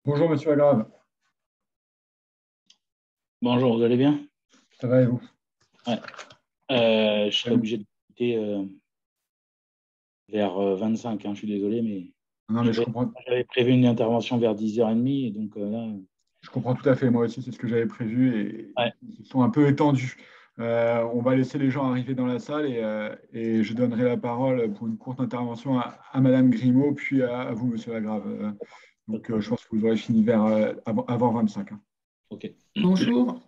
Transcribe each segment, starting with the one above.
Bonjour Monsieur Agrave, Bonjour, vous allez bien? ça va et vous? Ouais. Je Très serai bien. obligé de quitter vers 25, hein, je suis désolé, mais Non mais j'avais prévu une intervention vers 10h30, et donc là, je comprends tout à fait. Moi aussi, c'est ce que j'avais prévu et ouais, ils se sont un peu étendus. On va laisser les gens arriver dans la salle et je donnerai la parole pour une courte intervention à Madame Grimaud, puis à vous, Monsieur Agrave. pas de Je problème. pense que vous aurez fini vers avant 25, hein. Ok. Bonjour.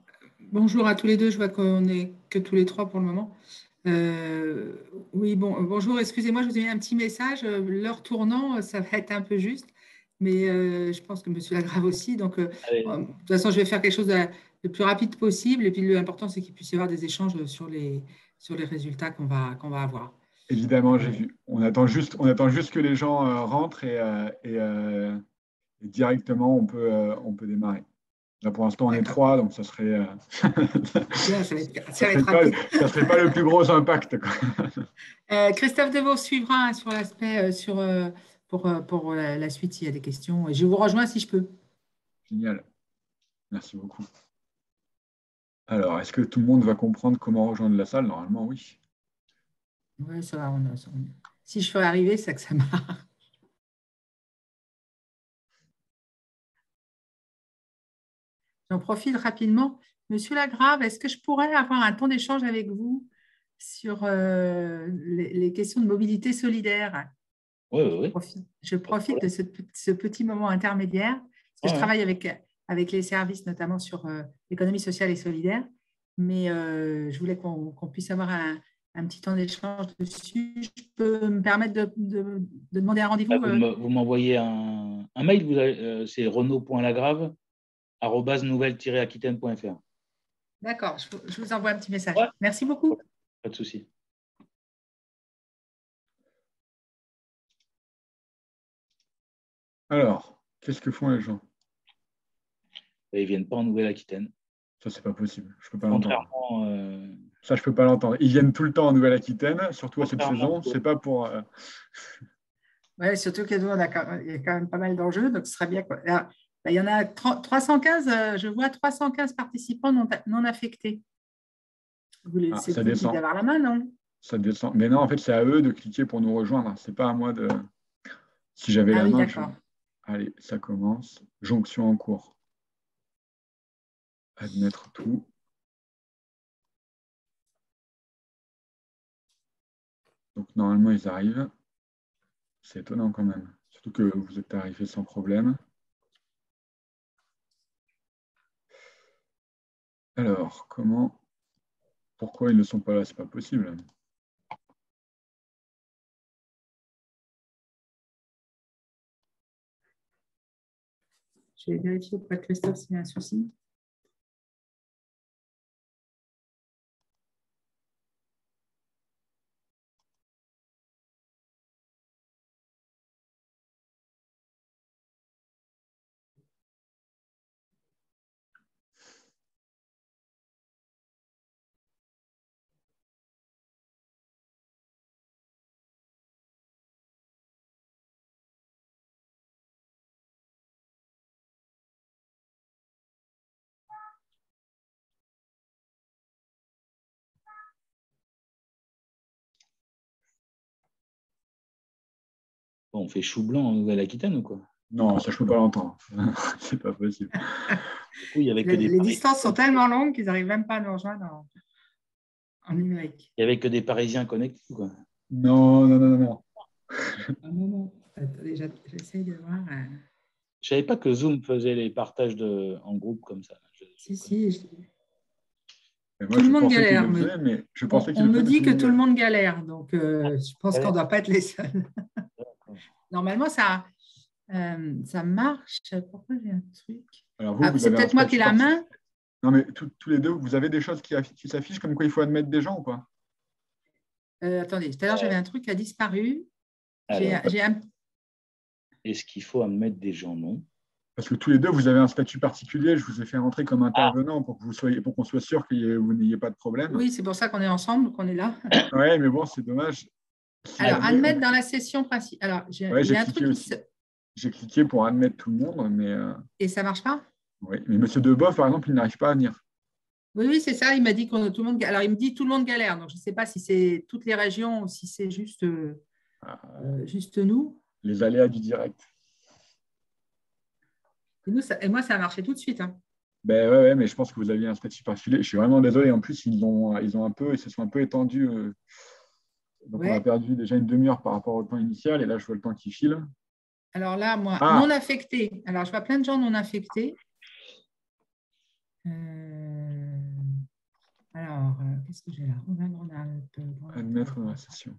Bonjour à tous les deux. Je vois qu'on n'est que tous les trois pour le moment. Oui, bon, bonjour. Excusez-moi, je vous ai mis un petit message. L'heure tournant, ça va être un peu juste, mais je pense que Monsieur Lagrave aussi. Donc, Allez, de toute façon, je vais faire quelque chose de plus rapide possible. Et puis, l'important, c'est qu'il puisse y avoir des échanges sur les résultats qu'on va avoir. Évidemment, j'ai Euh, vu. On attend juste que les gens rentrent et directement on peut démarrer. Là, pour l'instant, on est d'accord. trois, donc ça serait, Bien, ça ça va serait être pas, rapide. ça serait pas le plus gros impact, quoi. Christophe Devaux suivra sur l'aspect pour la suite s'il y a des questions. Et je vous rejoins si je peux. Génial. Merci beaucoup. Alors, est-ce que tout le monde va comprendre comment rejoindre la salle? Normalement, oui. Oui, ça va. Si je fais arriver, c'est que ça marche. J'en profite rapidement. Monsieur Lagrave, est-ce que je pourrais avoir un temps d'échange avec vous sur les questions de mobilité solidaire? oui, oui, oui, Je pas de profite de problème. ce petit moment intermédiaire, parce que Ouais, je ouais. travaille avec les services, notamment sur l'économie sociale et solidaire, mais je voulais qu'on puisse avoir un petit temps d'échange dessus. Je peux me permettre de demander un Ah, rendez-vous vous m'envoyez un mail, c'est renaud.lagrave@nouvelle-aquitaine.fr. D'accord, je vous envoie un petit message. Ouais, Merci beaucoup. pas de souci. Alors, qu'est-ce que font les gens? Et ils viennent pas en Nouvelle-Aquitaine. Ça, c'est pas possible. Je peux pas l'entendre. Contrairement, Ça, je peux pas l'entendre. Ils viennent tout le temps en Nouvelle-Aquitaine, surtout à cette contrairement saison. C'est pas pour. Ouais, surtout qu'il y il y a quand même pas mal d'enjeux, donc ce serait bien, quoi. Ah, il y en a 315, je vois 315 participants non affectés. Ah, C'est ça vous qui devez descend. avoir la main, non? Ça descend. Mais non, en fait, c'est à eux de cliquer pour nous rejoindre. C'est pas à moi de. Si j'avais Ah la oui, main, d'accord. Allez, ça commence. Jonction en cours. Admettre tout. Donc, normalement, ils arrivent. C'est étonnant quand même. Surtout que vous êtes arrivé sans problème. Alors, pourquoi ils ne sont pas là? C'est pas possible. Je vais vérifier auprès de Christophe s'il y a un souci. bon, on fait chou blanc en Nouvelle-Aquitaine ou quoi? Non, ça, je peux pas l'entendre. C'est pas possible. Du coup, il y avait que des Les Parisiens distances sont connectés. tellement longues qu'ils n'arrivent même pas à nous rejoindre en numérique. Il y avait que des Parisiens connectés, quoi. Non, non, non, non, non. Un moment. Attendez, j'essaie de voir. Je savais pas que Zoom faisait les partages en groupe comme ça. Je Si, connais. si, Et moi, tout le je monde pensais qu'il galère. le faisait, mais je pensais qu'il On le me faisait, mais tout dit le que monde tout le galère. monde galère, donc je pense qu'on ne Allez, doit pas être les seuls. d'accord. Normalement, ça marche. Pourquoi j'ai un truc? Alors vous, Ah, vous c'est avez un peut-être moi qui ai statut la main. particulier. Non, mais tous les deux, vous avez des choses qui s'affichent comme quoi il faut admettre des gens ou pas? Attendez, tout à l'heure, j'avais un truc qui a disparu. Alors, J'ai un... est-ce qu'il faut admettre des gens? Non. Parce que tous les deux, vous avez un statut particulier. Je vous ai fait rentrer comme Ah, intervenant pour qu'on soit sûr que vous n'ayez pas de problème. Oui, c'est pour ça qu'on est ensemble, qu'on est là. Ouais, mais bon, c'est dommage. Si Alors, jamais, admettre dans la session principale. Alors, ouais, il y j'ai a un cliqué truc aussi. J'ai cliqué pour admettre tout le monde, mais, Et ça ne marche pas? oui. Mais M. Deboeuf, par exemple, il n'arrive pas à venir. Oui, oui, c'est ça. Il m'a dit que tout le monde. Alors, il me dit tout le monde galère. Donc, je ne sais pas si c'est toutes les régions ou si c'est juste, juste nous. Les aléas du direct. Et moi, ça a marché tout de suite. Hein. Ben ouais, mais je pense que vous aviez un statut particulier. Je suis vraiment désolé. En plus, ils se sont un peu étendus. Donc, on a Ouais. perdu déjà une demi-heure par rapport au temps initial. Et là, je vois le temps qui file. Alors là, moi, Ah, non affecté. Alors, je vois plein de gens non affectés. Alors, qu'est-ce que j'ai là? admettre dans la session.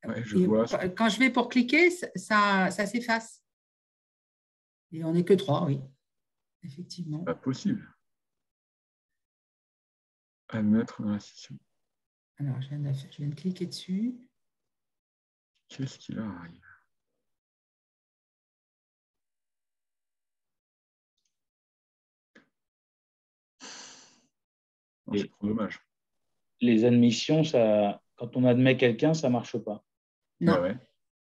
Ouais, je Et vois. quand je vais pour cliquer, ça s'efface. Et on n'est que 3, oui, effectivement. Pas possible. Admettre dans la session. Alors, je viens de cliquer dessus. Qu'est-ce qui leur arrive? C'est trop dommage. Les admissions, ça, quand on admet quelqu'un, ça ne marche pas. Non. Ouais.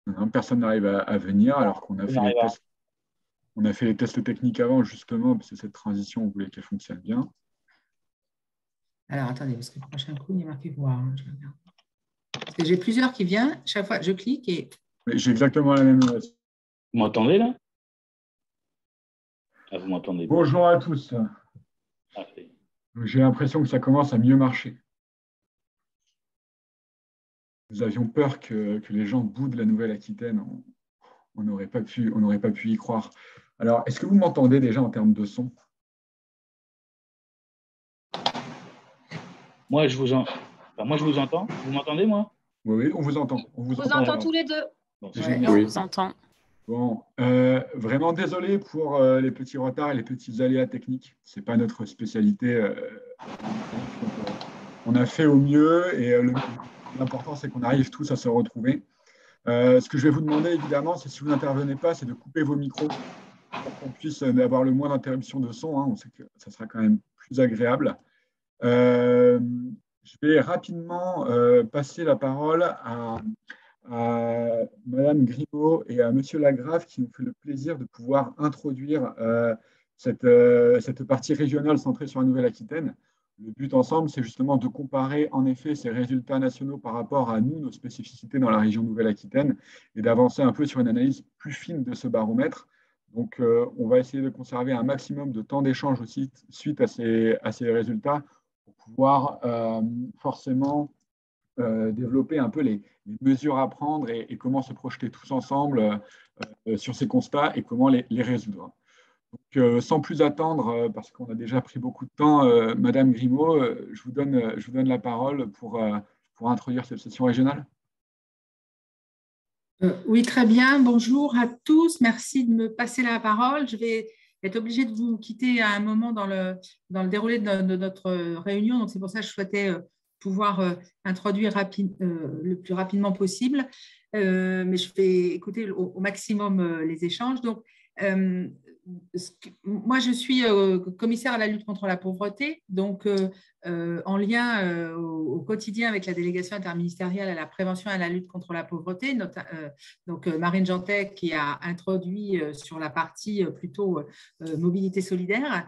Non, personne n'arrive à venir alors qu'on a fait les tests. On a fait les tests techniques avant, justement, parce que cette transition, on voulait qu'elle fonctionne bien. Alors, attendez, parce que le prochain coup, il y a marqué voir. Hein, je regarde. Parce que j'ai plusieurs qui viennent. Chaque fois, je clique et… J'ai exactement la même. Vous m'entendez là? Ah, vous m'entendez pas. Bonjour à tous. J'ai l'impression que ça commence à mieux marcher. Nous avions peur que les gens boudent la Nouvelle-Aquitaine. On n'aurait pas pu y croire. Alors, est-ce que vous m'entendez déjà en termes de son? Moi, je vous entends. Vous m'entendez, moi? Oui, on vous entend. On vous entend tous les deux. Bon, Ouais. On vous entend. Bon, vraiment désolé pour les petits retards et les petits aléas techniques. Ce n'est pas notre spécialité. On a fait au mieux et l'important, c'est qu'on arrive tous à se retrouver. Ce que je vais vous demander, évidemment, c'est si vous n'intervenez pas, c'est de couper vos micros pour qu'on puisse avoir le moins d'interruptions de son. Hein. On sait que ça sera quand même plus agréable. Je vais rapidement passer la parole à Madame Grimaud et à Monsieur Lagrave qui nous fait le plaisir de pouvoir introduire cette partie régionale centrée sur la Nouvelle-Aquitaine. Le but ensemble, c'est justement de comparer en effet ces résultats nationaux par rapport à nous, nos spécificités dans la région Nouvelle-Aquitaine et d'avancer un peu sur une analyse plus fine de ce baromètre. Donc, on va essayer de conserver un maximum de temps d'échange aussi suite à ces résultats pour pouvoir forcément développer un peu les mesures à prendre et comment se projeter tous ensemble sur ces constats et comment les résoudre. Donc, sans plus attendre, parce qu'on a déjà pris beaucoup de temps, Madame Grimaud, je vous donne la parole pour introduire cette session régionale. Oui, très bien. Bonjour à tous. Merci de me passer la parole. Je vais être obligée de vous quitter à un moment dans le déroulé de notre réunion. Donc, c'est pour ça que je souhaitais pouvoir introduire le plus rapidement possible. Mais je vais écouter au maximum les échanges. Donc, moi, je suis commissaire à la lutte contre la pauvreté, donc en lien au quotidien avec la délégation interministérielle à la prévention et à la lutte contre la pauvreté, donc Marine Jantet qui a introduit sur la partie plutôt mobilité solidaire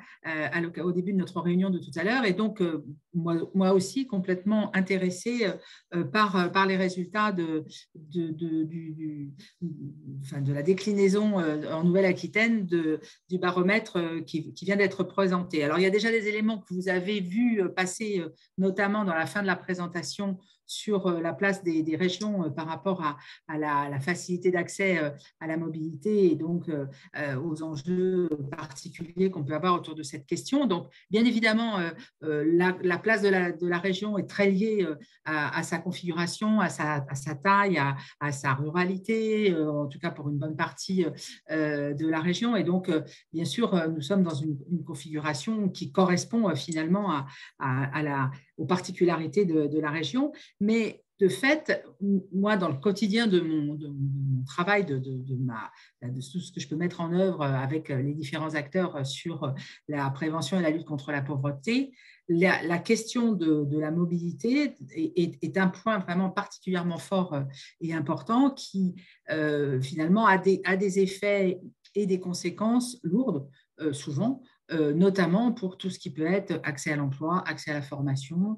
au début de notre réunion de tout à l'heure, et donc moi aussi complètement intéressée par les résultats de la déclinaison en Nouvelle-Aquitaine du baromètre qui vient d'être présenté. Alors, il y a déjà des éléments que vous avez vus passer, notamment dans la fin de la présentation, sur la place des régions par rapport à la facilité d'accès à la mobilité et donc aux enjeux particuliers qu'on peut avoir autour de cette question. Donc, bien évidemment, la place de la région est très liée à sa configuration, à sa taille, à sa ruralité, en tout cas pour une bonne partie de la région. Et donc, bien sûr, nous sommes dans une configuration qui correspond finalement aux particularités de la région. Mais de fait, moi, dans le quotidien de mon travail, de tout ce que je peux mettre en œuvre avec les différents acteurs sur la prévention et la lutte contre la pauvreté, la question de la mobilité est un point vraiment particulièrement fort et important qui, finalement, a des effets et des conséquences lourdes, souvent, notamment pour tout ce qui peut être accès à l'emploi, accès à la formation,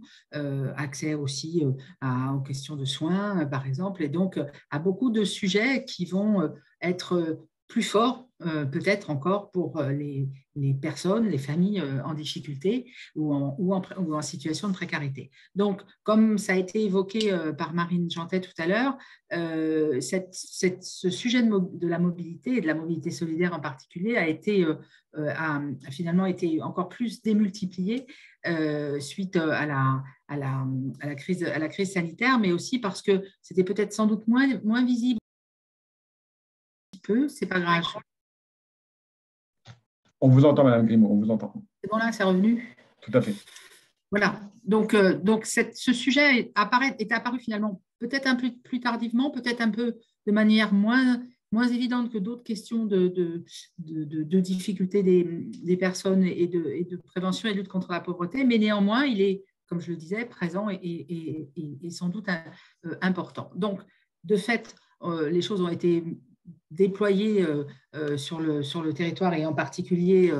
accès aussi aux questions de soins, par exemple, et donc à beaucoup de sujets qui vont être plus forts, peut-être encore pour les personnes, les familles en difficulté ou en situation de précarité. Donc, comme ça a été évoqué par Marine Jantet tout à l'heure, ce sujet de la mobilité et de la mobilité solidaire en particulier a finalement été encore plus démultiplié suite à la crise sanitaire, mais aussi parce que c'était peut-être sans doute moins visible. C'est pas grave. On vous entend, Madame Grimaud, on vous entend. C'est bon là, c'est revenu? Tout à fait. Voilà. Donc ce sujet est apparu finalement peut-être un peu plus tardivement, peut-être un peu de manière moins évidente que d'autres questions de difficultés des personnes et de prévention et de lutte contre la pauvreté, mais néanmoins, il est, comme je le disais, présent et sans doute important. Donc, de fait, les choses ont été déployées sur le territoire et en particulier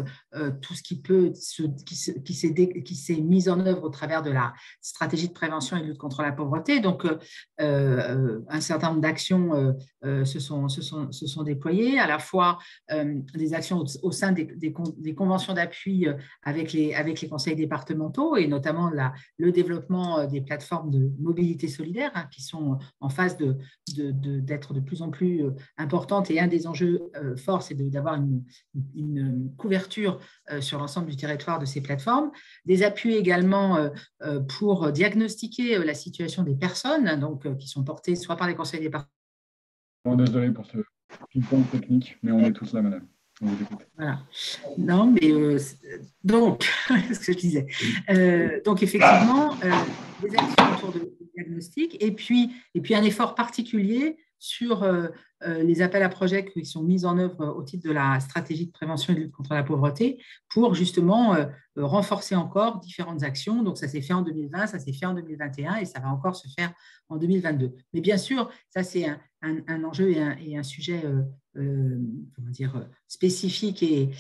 tout ce qui s'est mis en œuvre au travers de la stratégie de prévention et de lutte contre la pauvreté. Donc, un certain nombre d'actions se sont déployées, à la fois des actions au sein des conventions d'appui avec les conseils départementaux et notamment le développement des plateformes de mobilité solidaire qui sont en phase d'être de plus en plus importantes, et un des enjeux forts, c'est d'avoir une couverture sur l'ensemble du territoire de ces plateformes. Des appuis également pour diagnostiquer la situation des personnes donc, qui sont portées soit par les conseils départementaux. Désolé pour ce ping-pong technique, mais on est tous là, madame. On vous écoute. Voilà. Non, mais donc, ce que je disais. Donc, effectivement, des actions autour de diagnostic et puis un effort particulier sur les appels à projets qui sont mis en œuvre au titre de la stratégie de prévention et de lutte contre la pauvreté pour justement renforcer encore différentes actions. Donc, ça s'est fait en 2020, ça s'est fait en 2021 et ça va encore se faire en 2022. Mais bien sûr, ça, c'est un enjeu et un sujet comment dire, spécifique et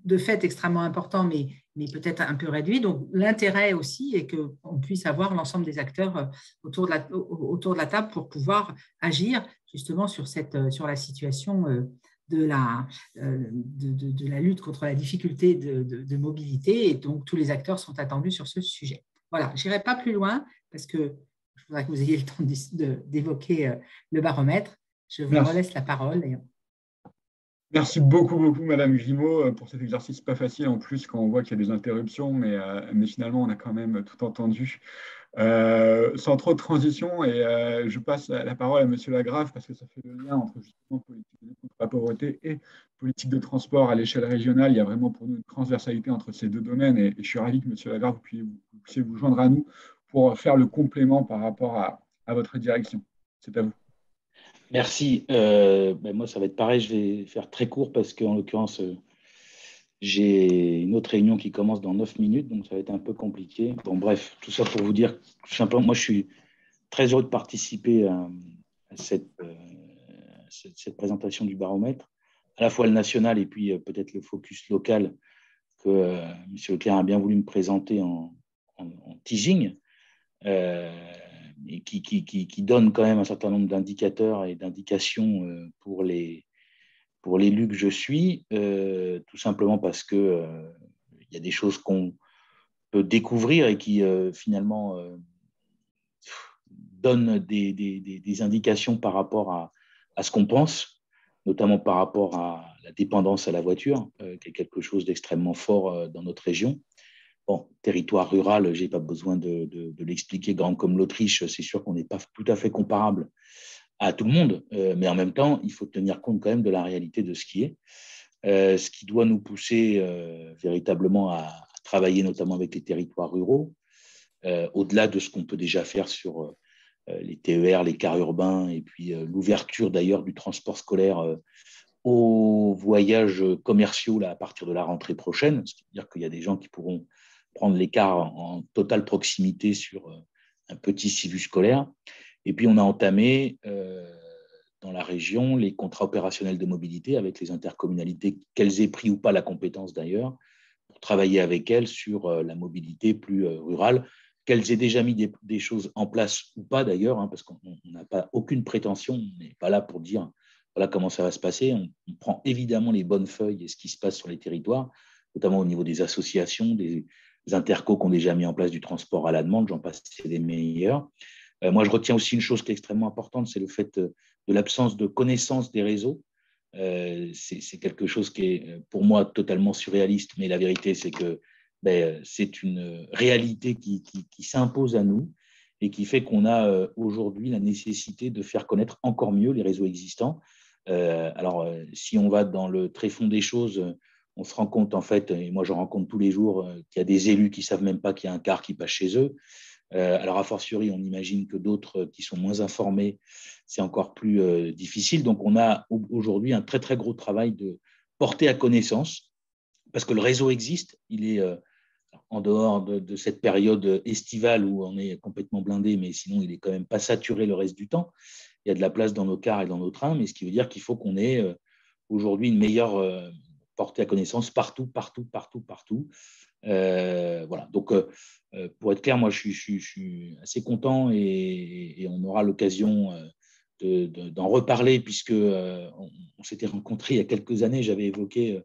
de fait extrêmement important, mais peut-être un peu réduit. Donc, l'intérêt aussi est qu'on puisse avoir l'ensemble des acteurs autour de la table pour pouvoir agir justement sur la situation de la lutte contre la difficulté de mobilité. Et donc, tous les acteurs sont attendus sur ce sujet. Voilà, je n'irai pas plus loin parce que je voudrais que vous ayez le temps d'évoquer le baromètre. Je vous relaisse la parole. Merci beaucoup, Madame Grimaud, pour cet exercice pas facile en plus quand on voit qu'il y a des interruptions, mais finalement, on a quand même tout entendu. Sans trop de transition, et je passe la parole à Monsieur Lagrave parce que ça fait le lien entre justement politique de lutte contre la pauvreté et politique de transport à l'échelle régionale. Il y a vraiment pour nous une transversalité entre ces deux domaines, et je suis ravi que Monsieur Lagrave vous puissiez vous joindre à nous pour faire le complément par rapport à votre direction. C'est à vous. Merci. Moi, ça va être pareil. Je vais faire très court parce qu'en l'occurrence, j'ai une autre réunion qui commence dans 9 minutes, donc ça va être un peu compliqué. Bon, bref, tout ça pour vous dire, tout simplement, moi, je suis très heureux de participer à cette présentation du baromètre, à la fois le national et puis peut-être le focus local que M. Leclerc a bien voulu me présenter en teasing. Et qui donne quand même un certain nombre d'indicateurs et d'indications pour l'élu que je suis, tout simplement parce que il y a des choses qu'on peut découvrir et qui finalement donnent des indications par rapport à ce qu'on pense, notamment par rapport à la dépendance à la voiture, qui est quelque chose d'extrêmement fort dans notre région. Bon, territoire rural, je n'ai pas besoin de l'expliquer, grand comme l'Autriche, c'est sûr qu'on n'est pas tout à fait comparable à tout le monde, mais en même temps, il faut tenir compte quand même de la réalité de ce qui est, ce qui doit nous pousser véritablement à travailler notamment avec les territoires ruraux, au-delà de ce qu'on peut déjà faire sur les TER, les cars urbains, et puis l'ouverture d'ailleurs du transport scolaire aux voyages commerciaux là, à partir de la rentrée prochaine, c'est-à-dire qu'il y a des gens qui pourront prendre les cars en totale proximité sur un petit civu scolaire. Et puis, on a entamé dans la région les contrats opérationnels de mobilité avec les intercommunalités, qu'elles aient pris ou pas la compétence d'ailleurs, pour travailler avec elles sur la mobilité plus rurale, qu'elles aient déjà mis des choses en place ou pas d'ailleurs, hein, parce qu'on n'a pas aucune prétention, on n'est pas là pour dire voilà comment ça va se passer. On prend évidemment les bonnes feuilles et ce qui se passe sur les territoires, notamment au niveau des associations, des intercos qui ont déjà mis en place du transport à la demande, j'en passe, c'est des meilleurs. Moi, je retiens aussi une chose qui est extrêmement importante, c'est le fait de l'absence de connaissance des réseaux. C'est quelque chose qui est pour moi totalement surréaliste, mais la vérité, c'est que c'est une réalité qui s'impose à nous et qui fait qu'on a aujourd'hui la nécessité de faire connaître encore mieux les réseaux existants. Si on va dans le tréfonds des choses, on se rend compte, en fait, et moi je rencontre tous les jours, qu'il y a des élus qui ne savent même pas qu'il y a un car qui passe chez eux. Alors, a fortiori, on imagine que d'autres qui sont moins informés, c'est encore plus difficile. Donc, on a aujourd'hui un très, très gros travail de porter à connaissance, parce que le réseau existe. Il est en dehors de cette période estivale où on est complètement blindé, mais sinon, il n'est quand même pas saturé le reste du temps. Il y a de la place dans nos cars et dans nos trains, mais ce qui veut dire qu'il faut qu'on ait aujourd'hui une meilleure portée à connaissance partout. Voilà. Donc, pour être clair, moi, je suis assez content et on aura l'occasion d'en reparler puisque on s'était rencontrés il y a quelques années. J'avais évoqué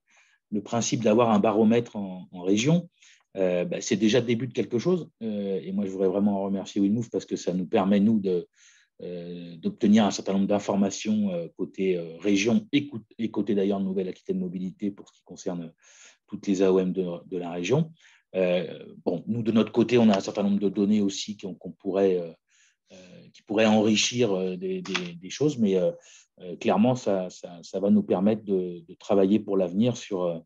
le principe d'avoir un baromètre en région. C'est déjà le début de quelque chose. Et moi, je voudrais vraiment remercier WinMove parce que ça nous permet, nous, d'obtenir un certain nombre d'informations côté région et côté d'ailleurs Nouvelle-Aquitaine Mobilité pour ce qui concerne toutes les AOM de la région. Nous, de notre côté, on a un certain nombre de données aussi qui pourraient enrichir des choses, mais clairement, ça va nous permettre de travailler pour l'avenir sur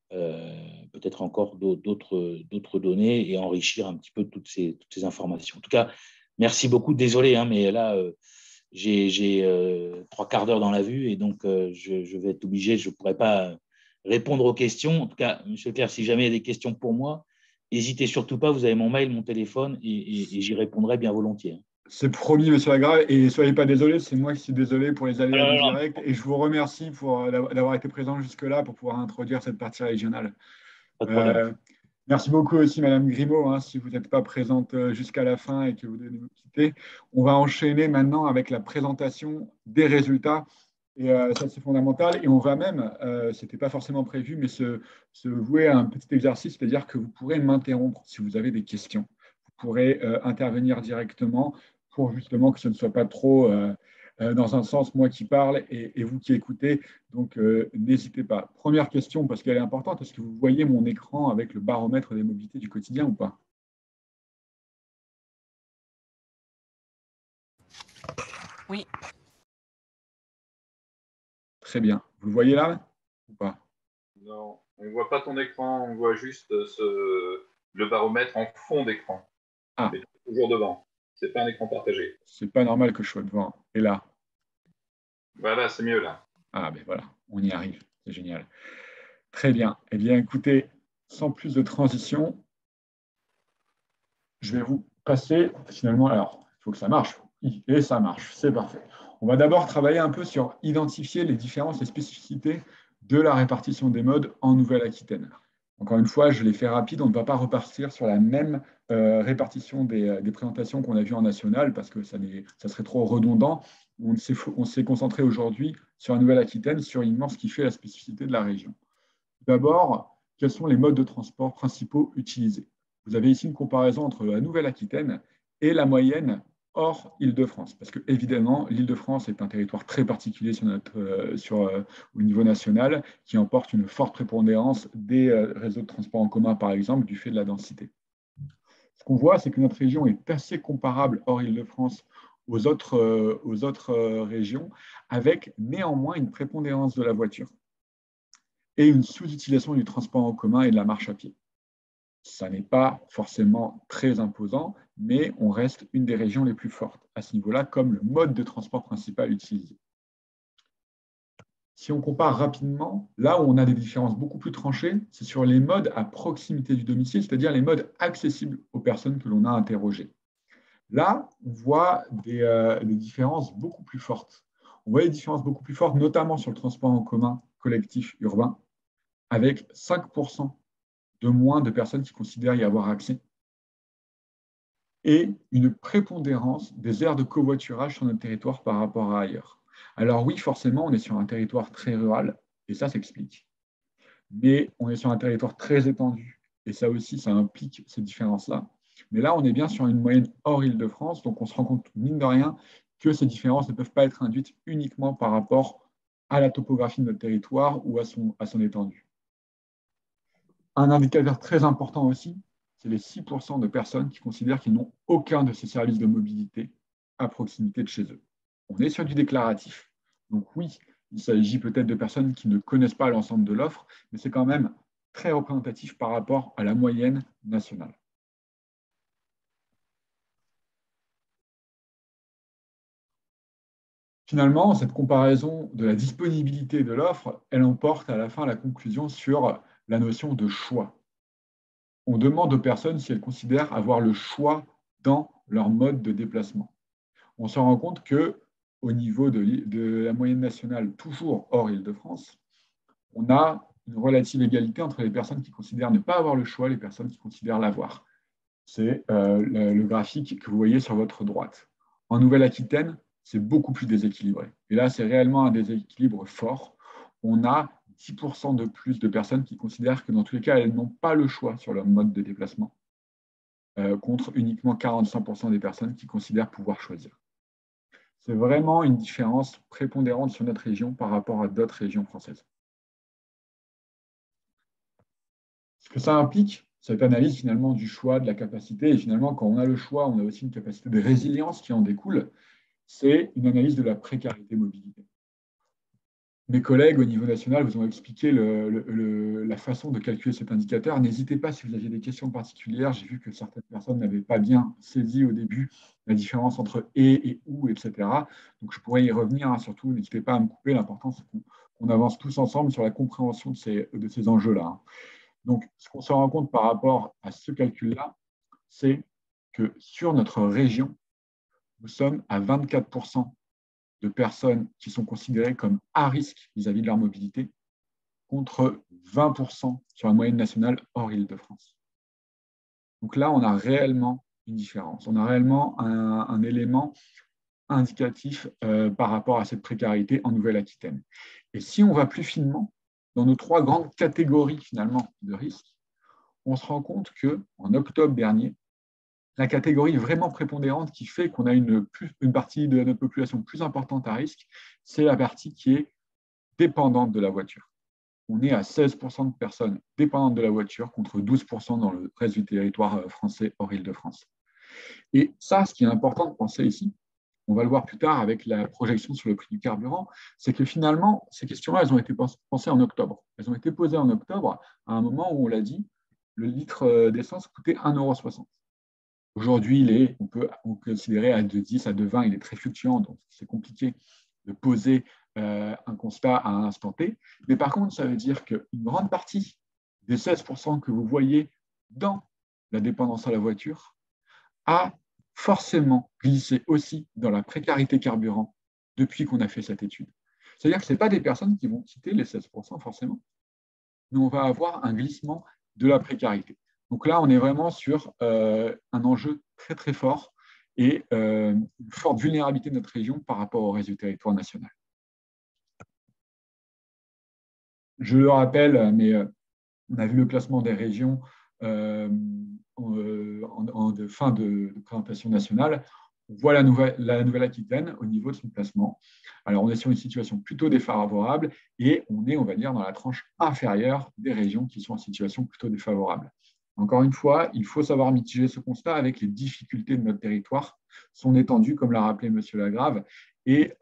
peut-être encore d'autres données et enrichir un petit peu toutes ces informations. En tout cas, merci beaucoup. Désolé, hein, mais là, j'ai 3/4 d'heure dans la vue et donc je vais être obligé, je ne pourrai pas répondre aux questions. En tout cas, M. Clerc, si jamais il y a des questions pour moi, n'hésitez surtout pas, vous avez mon mail, mon téléphone et j'y répondrai bien volontiers. C'est promis, monsieur Lagrave, et soyez pas désolé, c'est moi qui suis désolé pour les aléas du direct, et je vous remercie d'avoir été présent jusque-là pour pouvoir introduire cette partie régionale. Pas de problème. Merci beaucoup aussi, Madame Grimaud, hein, si vous n'êtes pas présente jusqu'à la fin et que vous devez nous quitter. On va enchaîner maintenant avec la présentation des résultats. Et ça, c'est fondamental. Et on va même, ce n'était pas forcément prévu, mais se vouer à un petit exercice, c'est-à-dire que vous pourrez m'interrompre si vous avez des questions. Vous pourrez intervenir directement pour justement que ce ne soit pas trop dans un sens, moi qui parle et vous qui écoutez. Donc, n'hésitez pas. Première question, parce qu'elle est importante. Est-ce que vous voyez mon écran avec le baromètre des mobilités du quotidien ou pas? Oui. Très bien. Vous le voyez là ou pas? Non, on ne voit pas ton écran, on voit juste le baromètre en fond d'écran. Ah. Mais toujours devant. Ce n'est pas un écran partagé. C'est pas normal que je sois devant. Et là? Voilà, c'est mieux là. Ah, ben voilà, on y arrive. C'est génial. Très bien. Eh bien, écoutez, sans plus de transition, je vais vous passer finalement. Alors, il faut que ça marche. Et ça marche. C'est parfait. On va d'abord travailler un peu sur identifier les différences et spécificités de la répartition des modes en Nouvelle-Aquitaine. Encore une fois, je l'ai fait rapide. On ne va pas repartir sur la même répartition des présentations qu'on a vues en national parce que ça serait trop redondant. On s'est concentré aujourd'hui sur la Nouvelle-Aquitaine, sur uniquement ce qui fait la spécificité de la région. D'abord, quels sont les modes de transport principaux utilisés? Vous avez ici une comparaison entre la Nouvelle-Aquitaine et la moyenne hors Île-de-France, parce que évidemment, l'Île-de-France est un territoire très particulier au niveau national, qui emporte une forte prépondérance des réseaux de transport en commun, par exemple, du fait de la densité. Ce qu'on voit, c'est que notre région est assez comparable hors Île-de-France aux autres régions, avec néanmoins une prépondérance de la voiture et une sous-utilisation du transport en commun et de la marche à pied. Ça n'est pas forcément très imposant, mais on reste une des régions les plus fortes à ce niveau-là, comme le mode de transport principal utilisé. Si on compare rapidement, là où on a des différences beaucoup plus tranchées, c'est sur les modes à proximité du domicile, c'est-à-dire les modes accessibles aux personnes que l'on a interrogées. Là, on voit des différences beaucoup plus fortes. On voit des différences beaucoup plus fortes, notamment sur le transport en commun collectif urbain, avec 5% de moins de personnes qui considèrent y avoir accès, et une prépondérance des aires de covoiturage sur notre territoire par rapport à ailleurs. Alors oui, forcément, on est sur un territoire très rural, et ça s'explique. Mais on est sur un territoire très étendu, et ça aussi, ça implique ces différences-là. Mais là, on est bien sur une moyenne hors Île-de-France, donc on se rend compte, mine de rien, que ces différences ne peuvent pas être induites uniquement par rapport à la topographie de notre territoire ou à son étendue. Un indicateur très important aussi, c'est les 6% de personnes qui considèrent qu'ils n'ont aucun de ces services de mobilité à proximité de chez eux. On est sur du déclaratif. Donc oui, il s'agit peut-être de personnes qui ne connaissent pas l'ensemble de l'offre, mais c'est quand même très représentatif par rapport à la moyenne nationale. Finalement, cette comparaison de la disponibilité de l'offre, elle emporte à la fin la conclusion sur la notion de choix. On demande aux personnes si elles considèrent avoir le choix dans leur mode de déplacement. On se rend compte qu'au niveau de la moyenne nationale, toujours hors Île-de-France, on a une relative égalité entre les personnes qui considèrent ne pas avoir le choix et les personnes qui considèrent l'avoir. C'est le graphique que vous voyez sur votre droite. En Nouvelle-Aquitaine, c'est beaucoup plus déséquilibré. Et là, c'est réellement un déséquilibre fort. On a 10% de plus de personnes qui considèrent que dans tous les cas, elles n'ont pas le choix sur leur mode de déplacement, contre uniquement 45% des personnes qui considèrent pouvoir choisir. C'est vraiment une différence prépondérante sur notre région par rapport à d'autres régions françaises. Ce que ça implique, cette analyse finalement du choix, de la capacité, et finalement quand on a le choix, on a aussi une capacité de résilience qui en découle, c'est une analyse de la précarité mobilité. Mes collègues au niveau national vous ont expliqué la façon de calculer cet indicateur. N'hésitez pas si vous aviez des questions particulières. J'ai vu que certaines personnes n'avaient pas bien saisi au début la différence entre et ou, etc. Donc, je pourrais y revenir. Hein, surtout, n'hésitez pas à me couper. L'important, c'est qu'on avance tous ensemble sur la compréhension de ces enjeux-là. Hein. Donc, ce qu'on se rend compte par rapport à ce calcul-là, c'est que sur notre région, nous sommes à 24% de personnes qui sont considérées comme à risque vis-à-vis de leur mobilité, contre 20% sur la moyenne nationale hors Île-de-France. Donc là, on a réellement une différence. On a réellement un élément indicatif par rapport à cette précarité en Nouvelle-Aquitaine. Et si on va plus finement, dans nos trois grandes catégories finalement de risques, on se rend compte qu'en octobre dernier, la catégorie vraiment prépondérante qui fait qu'on a une partie de notre population plus importante à risque, c'est la partie qui est dépendante de la voiture. On est à 16% de personnes dépendantes de la voiture contre 12% dans le reste du territoire français hors Île-de-France. Et ça, ce qui est important de penser ici, on va le voir plus tard avec la projection sur le prix du carburant, c'est que finalement, ces questions-là, elles ont été pensées en octobre. Elles ont été posées en octobre à un moment où on l'a dit, le litre d'essence coûtait 1,60 €. Aujourd'hui, on peut considérer à 2,10 à 2,20, il est très fluctuant, donc c'est compliqué de poser un constat à un instant T. Mais par contre, ça veut dire qu'une grande partie des 16% que vous voyez dans la dépendance à la voiture a forcément glissé aussi dans la précarité carburant depuis qu'on a fait cette étude. C'est-à-dire que ce n'est pas des personnes qui vont quitter les 16% forcément, mais on va avoir un glissement de la précarité. Donc là, on est vraiment sur un enjeu très, très fort et une forte vulnérabilité de notre région par rapport au reste du territoire national. Je le rappelle, mais on a vu le classement des régions de fin de présentation nationale. On voit la Nouvelle-Aquitaine au niveau de son classement. Alors, on est sur une situation plutôt défavorable et on est, on va dire, dans la tranche inférieure des régions qui sont en situation plutôt défavorable. Encore une fois, il faut savoir mitiger ce constat avec les difficultés de notre territoire, son étendue, comme l'a rappelé M. Lagrave, et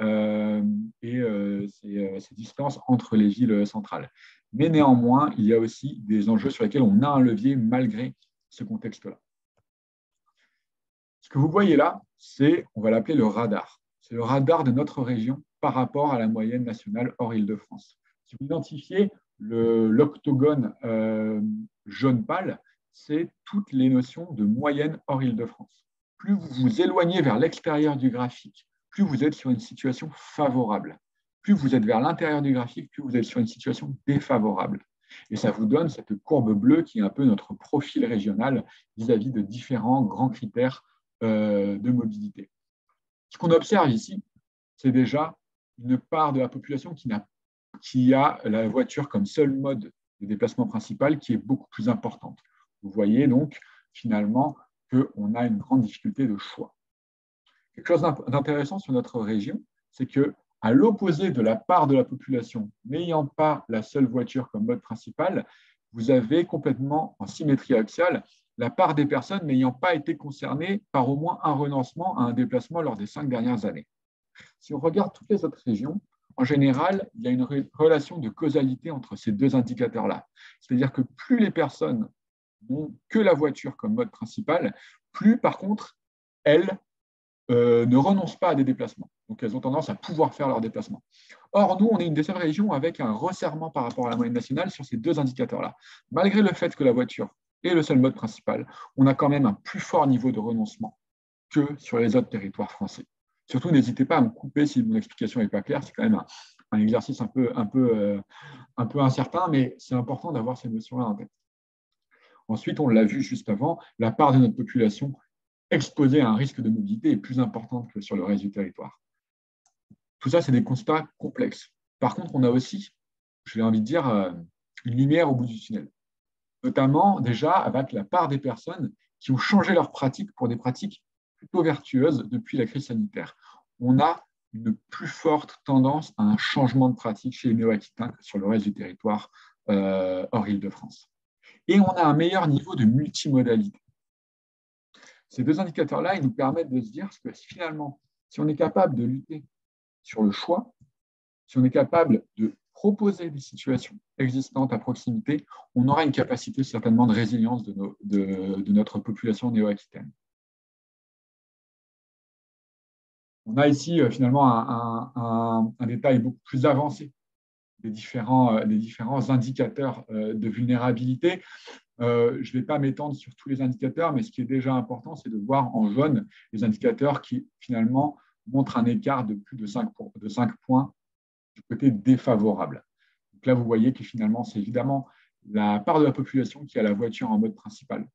ces distances entre les villes centrales. Mais néanmoins, il y a aussi des enjeux sur lesquels on a un levier malgré ce contexte-là. Ce que vous voyez là, on va l'appeler le radar. C'est le radar de notre région par rapport à la moyenne nationale hors Île-de-France. Si vous identifiez l'octogone jaune pâle, c'est toutes les notions de moyenne hors Île-de-France. Plus vous vous éloignez vers l'extérieur du graphique, plus vous êtes sur une situation favorable. Plus vous êtes vers l'intérieur du graphique, plus vous êtes sur une situation défavorable. Et ça vous donne cette courbe bleue qui est un peu notre profil régional vis-à-vis de différents grands critères de mobilité. Ce qu'on observe ici, c'est déjà une part de la population qui a la voiture comme seul mode de déplacement principal qui est beaucoup plus importante. Vous voyez donc finalement qu'on a une grande difficulté de choix. Quelque chose d'intéressant sur notre région, c'est qu'à l'opposé de la part de la population n'ayant pas la seule voiture comme mode principal, vous avez complètement en symétrie axiale la part des personnes n'ayant pas été concernées par au moins un renoncement à un déplacement lors des 5 dernières années. Si on regarde toutes les autres régions, en général, il y a une relation de causalité entre ces deux indicateurs-là. C'est-à-dire que plus les personnes n'ont que la voiture comme mode principal, plus par contre, elles ne renoncent pas à des déplacements. Donc, elles ont tendance à pouvoir faire leurs déplacements. Or, nous, on est une des seules régions avec un resserrement par rapport à la moyenne nationale sur ces deux indicateurs-là. Malgré le fait que la voiture est le seul mode principal, on a quand même un plus fort niveau de renoncement que sur les autres territoires français. Surtout, n'hésitez pas à me couper si mon explication n'est pas claire. C'est quand même un exercice un peu incertain, mais c'est important d'avoir ces notions-là en tête. Ensuite, on l'a vu juste avant, la part de notre population exposée à un risque de mobilité est plus importante que sur le reste du territoire. Tout ça, c'est des constats complexes. Par contre, on a aussi, j'ai envie de dire, une lumière au bout du tunnel. Notamment, déjà, avec la part des personnes qui ont changé leurs pratiques pour des pratiques plutôt vertueuses depuis la crise sanitaire. On a une plus forte tendance à un changement de pratique chez les Néo-Aquitains que sur le reste du territoire hors Île-de-France. Et on a un meilleur niveau de multimodalité. Ces deux indicateurs-là, ils nous permettent de se dire que finalement, si on est capable de lutter sur le choix, si on est capable de proposer des situations existantes à proximité, on aura une capacité certainement de résilience de notre population néo-aquitaine. On a ici finalement un détail beaucoup plus avancé des différents indicateurs de vulnérabilité. Je ne vais pas m'étendre sur tous les indicateurs, mais ce qui est déjà important, c'est de voir en jaune les indicateurs qui finalement montrent un écart de plus de 5 points du côté défavorable. Donc là, vous voyez que finalement, c'est évidemment la part de la population qui a la voiture en mode principal.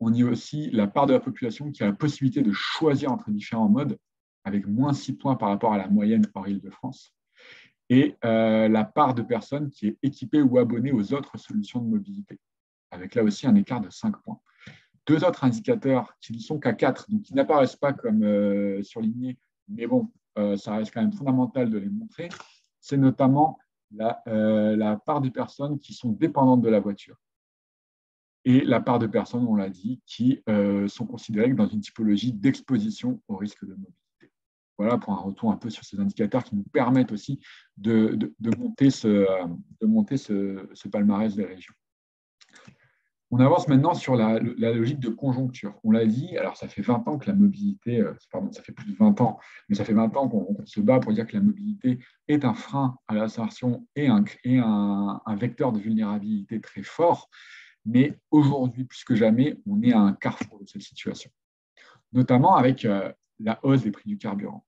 On y a aussi la part de la population qui a la possibilité de choisir entre différents modes, avec moins 6 points par rapport à la moyenne hors Île-de-France. Et la part de personnes qui est équipée ou abonnée aux autres solutions de mobilité, avec là aussi un écart de 5 points. Deux autres indicateurs qui ne sont qu'à 4, donc qui n'apparaissent pas comme surlignés, mais bon, ça reste quand même fondamental de les montrer, c'est notamment la part des personnes qui sont dépendantes de la voiture et la part de personnes, on l'a dit, qui sont considérées dans une typologie d'exposition au risque de mobilité. Voilà pour un retour un peu sur ces indicateurs qui nous permettent aussi de monter ce palmarès des régions. On avance maintenant sur la logique de conjoncture. On l'a dit, alors ça fait 20 ans que la mobilité, ça fait plus de 20 ans, mais ça fait 20 ans qu'on se bat pour dire que la mobilité est un frein à l'insertion et un vecteur de vulnérabilité très fort. Mais aujourd'hui, plus que jamais, on est à un carrefour de cette situation, notamment avec la hausse des prix du carburant.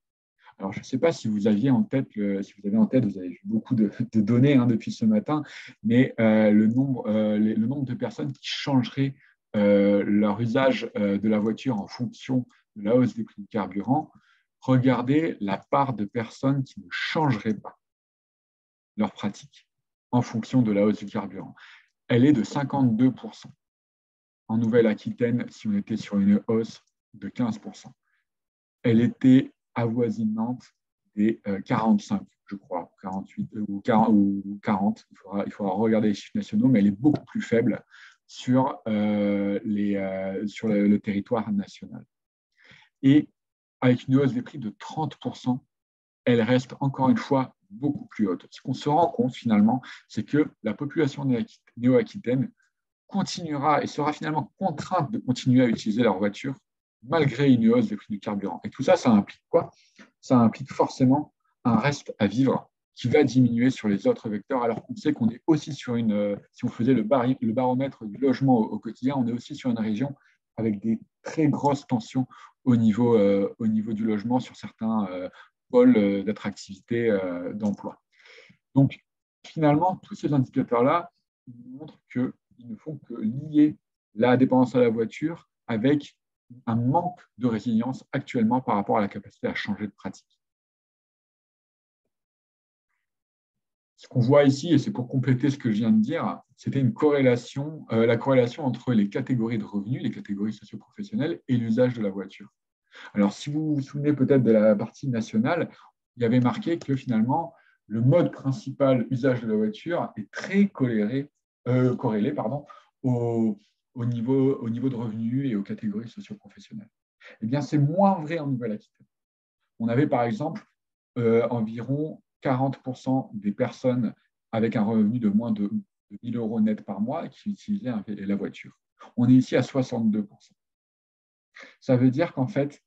Alors, je ne sais pas si vous aviez en tête, vous avez vu beaucoup de données depuis ce matin, mais le nombre de personnes qui changeraient leur usage de la voiture en fonction de la hausse des prix du carburant, regardez la part de personnes qui ne changeraient pas leur pratique en fonction de la hausse du carburant. Elle est de 52%. En Nouvelle-Aquitaine, si on était sur une hausse de 15%. Elle était avoisinante des 45, je crois, 48 ou 40. Il faudra regarder les chiffres nationaux, mais elle est beaucoup plus faible sur le territoire national. Et avec une hausse des prix de 30%, elle reste encore une fois beaucoup plus haute. Ce qu'on se rend compte finalement, c'est que la population néo-aquitaine continuera et sera finalement contrainte de continuer à utiliser leur voiture malgré une hausse des prix du carburant. Et tout ça, ça implique quoi? Ça implique forcément un reste à vivre qui va diminuer sur les autres vecteurs, alors qu'on sait qu'on est aussi sur si on faisait le baromètre du logement au quotidien, on est aussi sur une région avec des très grosses tensions au niveau du logement sur certains pôles d'attractivité d'emploi. Donc, finalement, tous ces indicateurs-là montrent qu'ils ne font que lier la dépendance à la voiture avec un manque de résilience actuellement par rapport à la capacité à changer de pratique. Ce qu'on voit ici, et c'est pour compléter ce que je viens de dire, c'était la corrélation entre les catégories de revenus, les catégories socio-professionnelles et l'usage de la voiture. Alors, si vous vous souvenez peut-être de la partie nationale, il y avait marqué que finalement, le mode principal usage de la voiture est très corrélé au niveau de revenus et aux catégories socio-professionnelles. Eh bien, c'est moins vrai en Nouvelle-Aquitaine. On avait par exemple environ 40% des personnes avec un revenu de moins de 1 000 euros net par mois qui utilisaient la voiture. On est ici à 62%. Ça veut dire qu'en fait,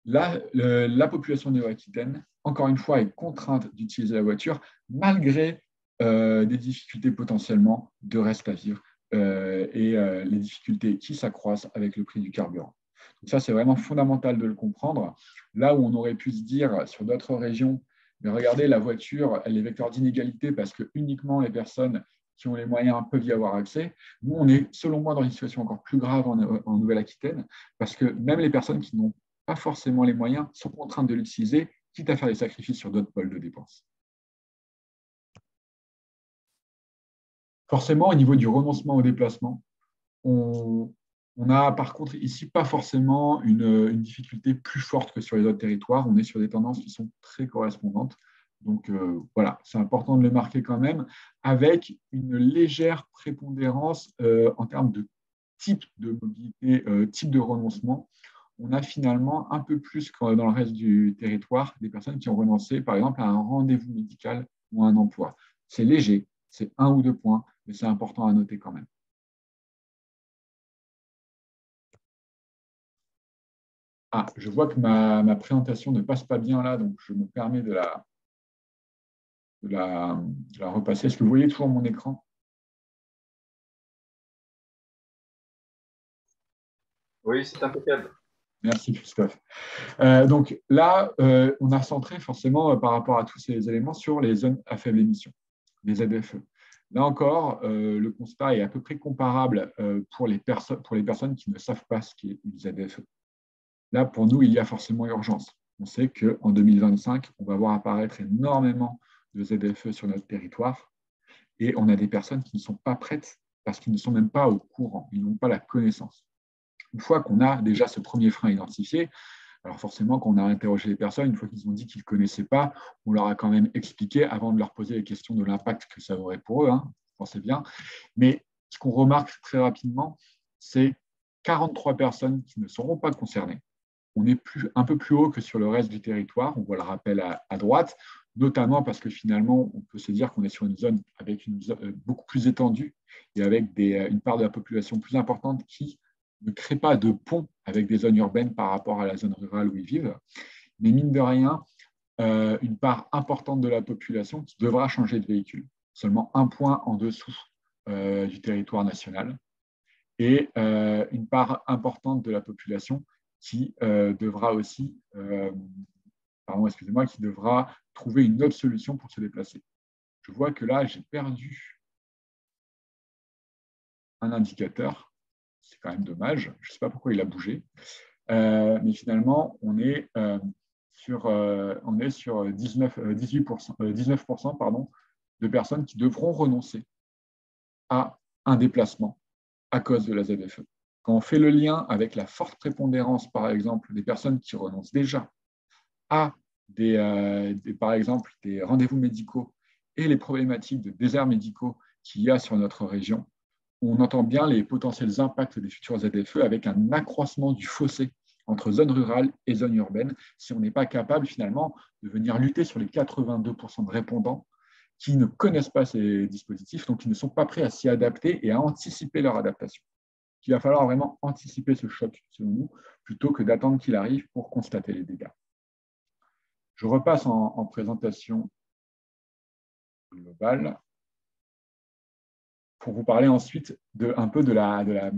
la population néo-aquitaine, encore une fois, est contrainte d'utiliser la voiture malgré des difficultés potentiellement de reste à vivre et les difficultés qui s'accroissent avec le prix du carburant. Donc ça, c'est vraiment fondamental de le comprendre. Là où on aurait pu se dire sur d'autres régions, mais regardez, la voiture, elle est vecteur d'inégalité parce que uniquement les personnes qui ont les moyens peuvent y avoir accès. Nous, on est, selon moi, dans une situation encore plus grave en Nouvelle-Aquitaine parce que même les personnes qui n'ont pas forcément les moyens sont contraintes de l'utiliser, quitte à faire des sacrifices sur d'autres pôles de dépenses. Forcément, au niveau du renoncement au déplacement, on n'a par contre ici pas forcément une difficulté plus forte que sur les autres territoires. On est sur des tendances qui sont très correspondantes. Donc voilà, c'est important de le marquer quand même, avec une légère prépondérance en termes de type de mobilité, type de renoncement. On a finalement un peu plus que dans le reste du territoire des personnes qui ont renoncé, par exemple, à un rendez-vous médical ou à un emploi. C'est léger, c'est 1 ou 2 points, mais c'est important à noter quand même. Ah, je vois que ma présentation ne passe pas bien là, donc je me permets de la repasser. Est-ce que vous voyez toujours mon écran? Oui, c'est impeccable. Merci Christophe. Donc là, on a centré forcément par rapport à tous ces éléments sur les zones à faible émission, les ZFE. Là encore, le constat est à peu près comparable pour les personnes qui ne savent pas ce qu'est une ZFE. Là, pour nous, il y a forcément urgence. On sait qu'en 2025, on va voir apparaître énormément de ZFE sur notre territoire et on a des personnes qui ne sont pas prêtes parce qu'ils ne sont même pas au courant, ils n'ont pas la connaissance. Une fois qu'on a déjà ce premier frein identifié, alors forcément, quand on a interrogé les personnes, une fois qu'ils ont dit qu'ils ne connaissaient pas, on leur a quand même expliqué avant de leur poser les questions de l'impact que ça aurait pour eux, hein, vous pensez bien. Mais ce qu'on remarque très rapidement, c'est 43 personnes qui ne seront pas concernées. On est un peu plus haut que sur le reste du territoire, on voit le rappel à droite, notamment parce que finalement, on peut se dire qu'on est sur une zone avec beaucoup plus étendue et avec une part de la population plus importante qui ne crée pas de pont avec des zones urbaines par rapport à la zone rurale où ils vivent. Mais mine de rien, une part importante de la population qui devra changer de véhicule. Seulement 1 point en dessous du territoire national. Et une part importante de la population qui devra aussi, qui devra trouver une autre solution pour se déplacer. Je vois que là, j'ai perdu un indicateur. C'est quand même dommage. Je ne sais pas pourquoi il a bougé. Mais finalement, on est sur 19% pardon, de personnes qui devront renoncer à un déplacement à cause de la ZFE. Quand on fait le lien avec la forte prépondérance, par exemple, des personnes qui renoncent déjà à par exemple, des rendez-vous médicaux et les problématiques de déserts médicaux qu'il y a sur notre région, on entend bien les potentiels impacts des futurs ZFE avec un accroissement du fossé entre zones rurales et zones urbaines si on n'est pas capable finalement de venir lutter sur les 82% de répondants qui ne connaissent pas ces dispositifs, donc qui ne sont pas prêts à s'y adapter et à anticiper leur adaptation. Il va falloir vraiment anticiper ce choc, selon nous, plutôt que d'attendre qu'il arrive pour constater les dégâts. Je repasse en présentation globale pour vous parler ensuite un peu de la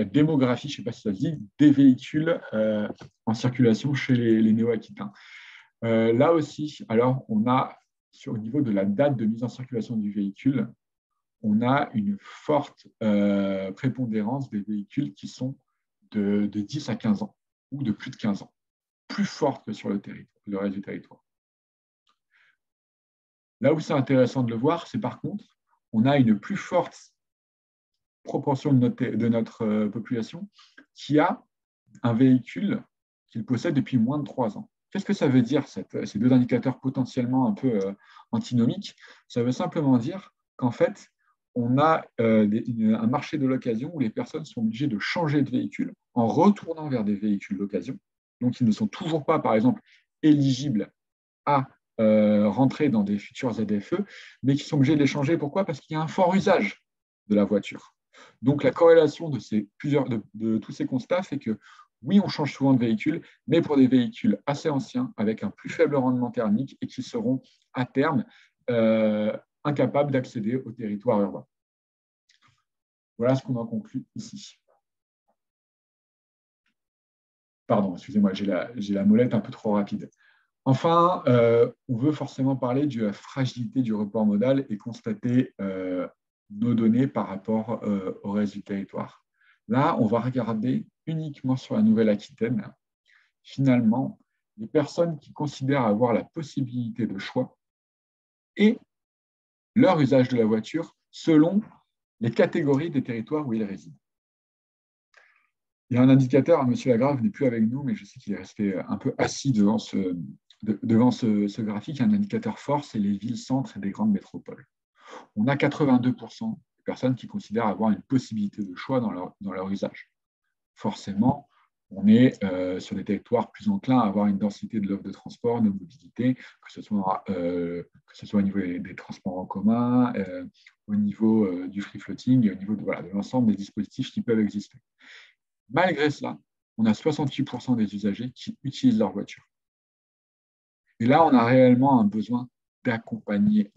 démographie, je ne sais pas si ça se dit, des véhicules en circulation chez les Néo-Aquitains. Là aussi, alors, on a, au niveau de la date de mise en circulation du véhicule, on a une forte prépondérance des véhicules qui sont de 10 à 15 ans ou de plus de 15 ans, plus forte que sur le reste du territoire. Là où c'est intéressant de le voir, c'est par contre, on a une plus forte proportion de notre population qui a un véhicule qu'il possède depuis moins de 3 ans. Qu'est-ce que ça veut dire, ces deux indicateurs potentiellement un peu antinomiques? Ça veut simplement dire qu'en fait, on a un marché de l'occasion où les personnes sont obligées de changer de véhicule en retournant vers des véhicules d'occasion. Donc, ils ne sont toujours pas, par exemple, éligibles à rentrer dans des futurs ZFE, mais qui sont obligés de les changer. Pourquoi? Parce qu'il y a un fort usage de la voiture. Donc, la corrélation de tous ces constats fait que oui, on change souvent de véhicule, mais pour des véhicules assez anciens, avec un plus faible rendement thermique et qui seront à terme incapables d'accéder au territoire urbain. Voilà ce qu'on en conclut ici. Pardon, excusez-moi, j'ai la molette un peu trop rapide. Enfin, on veut forcément parler de la fragilité du report modal et constater nos données par rapport au reste du territoire. Là, on va regarder uniquement sur la Nouvelle-Aquitaine. Finalement, les personnes qui considèrent avoir la possibilité de choix et leur usage de la voiture selon les catégories des territoires où ils résident. Il y a un indicateur, M. Lagrave n'est plus avec nous, mais je sais qu'il est resté un peu assis devant ce graphique. Il y a un indicateur fort, c'est les villes-centres et des grandes métropoles. On a 82% de personnes qui considèrent avoir une possibilité de choix dans leur usage. Forcément, on est sur des territoires plus enclins à avoir une densité de l'offre de transport, de mobilité, que ce soit au niveau des transports en commun, au niveau du free floating, et au niveau de l'ensemble des dispositifs qui peuvent exister. Malgré cela, on a 68% des usagers qui utilisent leur voiture. Et là, on a réellement un besoin d'accompagner.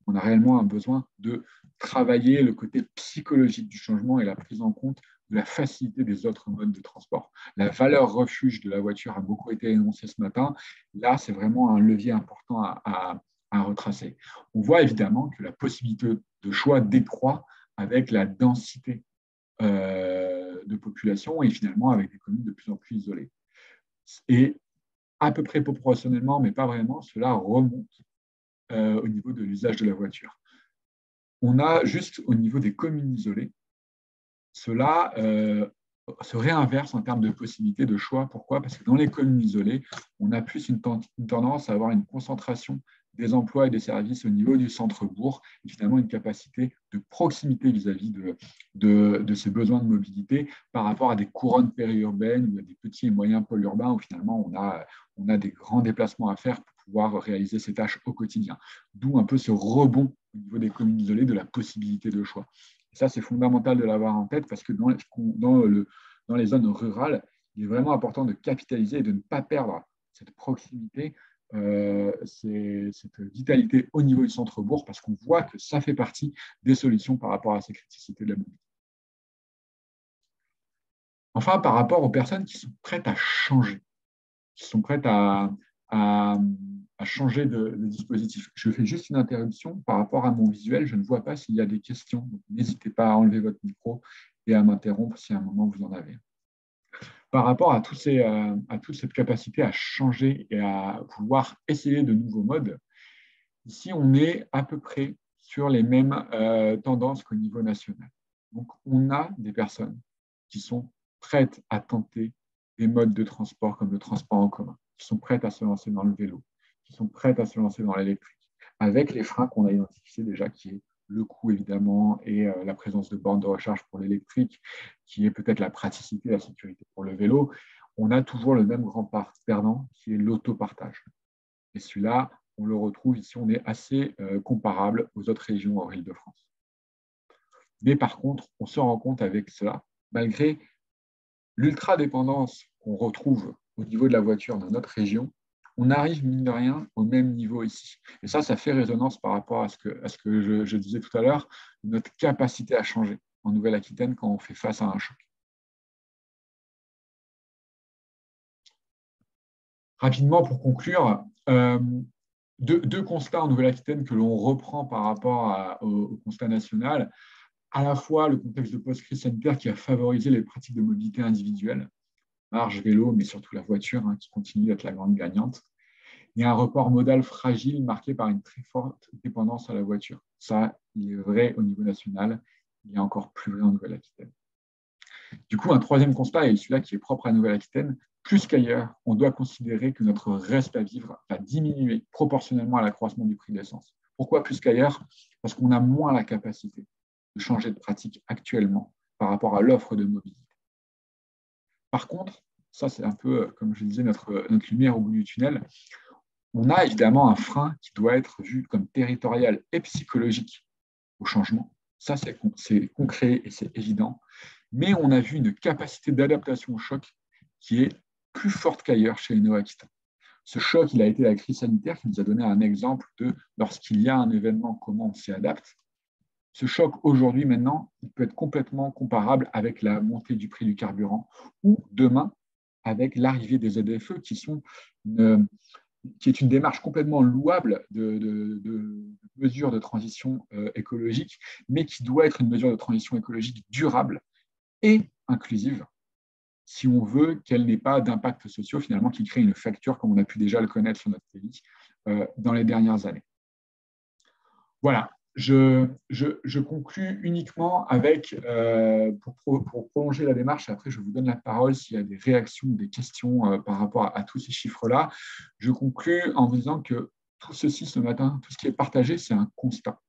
On a réellement un besoin de travailler le côté psychologique du changement et la prise en compte de la facilité des autres modes de transport. La valeur refuge de la voiture a beaucoup été énoncée ce matin. Là, c'est vraiment un levier important à retracer. On voit évidemment que la possibilité de choix décroît avec la densité de population et finalement avec des communes de plus en plus isolées. Et à peu près proportionnellement, mais pas vraiment, cela remonte au niveau de l'usage de la voiture. On a juste au niveau des communes isolées, cela se réinverse en termes de possibilités de choix. Pourquoi? Parce que dans les communes isolées, on a plus une tendance à avoir une concentration des emplois et des services au niveau du centre-bourg, et finalement une capacité de proximité vis-à-vis de ces besoins de mobilité par rapport à des couronnes périurbaines ou à des petits et moyens pôles urbains où finalement on a des grands déplacements à faire pour pouvoir réaliser ces tâches au quotidien. D'où un peu ce rebond au niveau des communes isolées de la possibilité de choix. Et ça, c'est fondamental de l'avoir en tête parce que dans les zones rurales, il est vraiment important de capitaliser et de ne pas perdre cette proximité, cette vitalité au niveau du centre-bourg, parce qu'on voit que ça fait partie des solutions par rapport à ces criticités de la mobilité. Enfin, par rapport aux personnes qui sont prêtes à changer, qui sont prêtes à changer de dispositif. Je fais juste une interruption par rapport à mon visuel. Je ne vois pas s'il y a des questions. N'hésitez pas à enlever votre micro et à m'interrompre si à un moment vous en avez. Par rapport à toute cette capacité à changer et à vouloir essayer de nouveaux modes, ici, on est à peu près sur les mêmes tendances qu'au niveau national. Donc, on a des personnes qui sont prêtes à tenter des modes de transport comme le transport en commun, qui sont prêtes à se lancer dans le vélo, qui sont prêtes à se lancer dans l'électrique, avec les freins qu'on a identifiés déjà, qui est le coût évidemment et la présence de bornes de recharge pour l'électrique, qui est peut-être la praticité, la sécurité pour le vélo. On a toujours le même grand perdant qui est l'autopartage. Et celui-là, on le retrouve ici, on est assez comparable aux autres régions hors Île-de-France. Mais par contre, on se rend compte avec cela, malgré l'ultra-dépendance qu'on retrouve au niveau de la voiture dans notre région, on arrive, mine de rien, au même niveau ici. Et ça fait résonance par rapport à ce que je disais tout à l'heure, notre capacité à changer en Nouvelle-Aquitaine quand on fait face à un choc. Rapidement, pour conclure, deux constats en Nouvelle-Aquitaine que l'on reprend par rapport au constat national. À la fois le contexte de post-crise sanitaire qui a favorisé les pratiques de mobilité individuelle, marche, vélo, mais surtout la voiture qui continue d'être la grande gagnante. Et un report modal fragile marqué par une très forte dépendance à la voiture. Ça, il est vrai au niveau national, il est encore plus vrai en Nouvelle-Aquitaine. Du coup, un troisième constat, et celui-là qui est propre à Nouvelle-Aquitaine, plus qu'ailleurs, on doit considérer que notre reste à vivre va diminuer proportionnellement à l'accroissement du prix de l'essence. Pourquoi plus qu'ailleurs? Parce qu'on a moins la capacité de changer de pratique actuellement par rapport à l'offre de mobilité. Par contre, ça c'est un peu, comme je disais, notre lumière au bout du tunnel, on a évidemment un frein qui doit être vu comme territorial et psychologique au changement. Ça, c'est concret et c'est évident. Mais on a vu une capacité d'adaptation au choc qui est plus forte qu'ailleurs chez les Néo-Aquitains. Ce choc, il a été la crise sanitaire qui nous a donné un exemple de lorsqu'il y a un événement, comment on s'y adapte. Ce choc, aujourd'hui, maintenant, il peut être complètement comparable avec la montée du prix du carburant ou demain avec l'arrivée des ZFE qui est une démarche complètement louable de mesure de transition écologique, mais qui doit être une mesure de transition écologique durable et inclusive, si on veut qu'elle n'ait pas d'impact sociaux, finalement, qui crée une facture, comme on a pu déjà le connaître sur notre pays dans les dernières années. Voilà, je conclus uniquement avec, pour prolonger la démarche, et après je vous donne la parole s'il y a des réactions, des questions par rapport à tous ces chiffres-là. Je conclus en vous disant que tout ceci ce matin, tout ce qui est partagé, c'est un constat.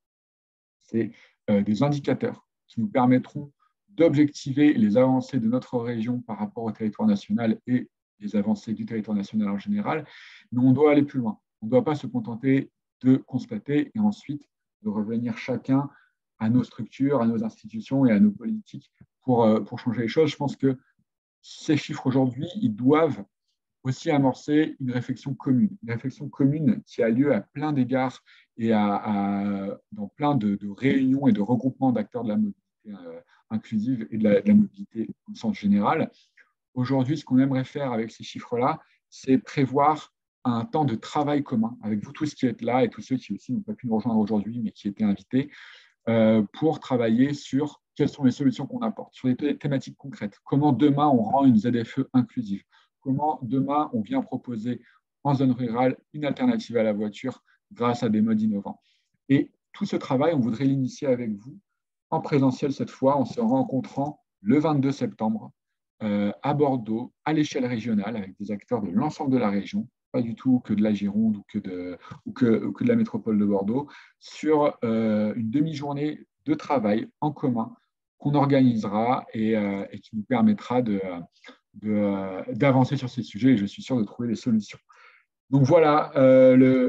C'est des indicateurs qui nous permettront d'objectiver les avancées de notre région par rapport au territoire national et les avancées du territoire national en général, mais on doit aller plus loin. On ne doit pas se contenter de constater et ensuite de revenir chacun à nos structures, à nos institutions et à nos politiques pour changer les choses. Je pense que ces chiffres aujourd'hui, ils doivent aussi amorcer une réflexion commune qui a lieu à plein d'égards et dans plein de réunions et de regroupements d'acteurs de la mobilité inclusive et de la mobilité au sens général. Aujourd'hui, ce qu'on aimerait faire avec ces chiffres-là, c'est prévoir un temps de travail commun avec vous tous qui êtes là et tous ceux qui aussi n'ont pas pu nous rejoindre aujourd'hui, mais qui étaient invités, pour travailler sur quelles sont les solutions qu'on apporte, sur des thématiques concrètes. Comment demain on rend une ZFE inclusive? Comment demain on vient proposer en zone rurale une alternative à la voiture grâce à des modes innovants? Et tout ce travail, on voudrait l'initier avec vous en présentiel cette fois, en se rencontrant le 22 septembre à Bordeaux, à l'échelle régionale, avec des acteurs de l'ensemble de la région, pas du tout que de la Gironde ou que de la métropole de Bordeaux, sur une demi-journée de travail en commun qu'on organisera et qui nous permettra d'avancer sur ces sujets et je suis sûr de trouver des solutions. Donc voilà,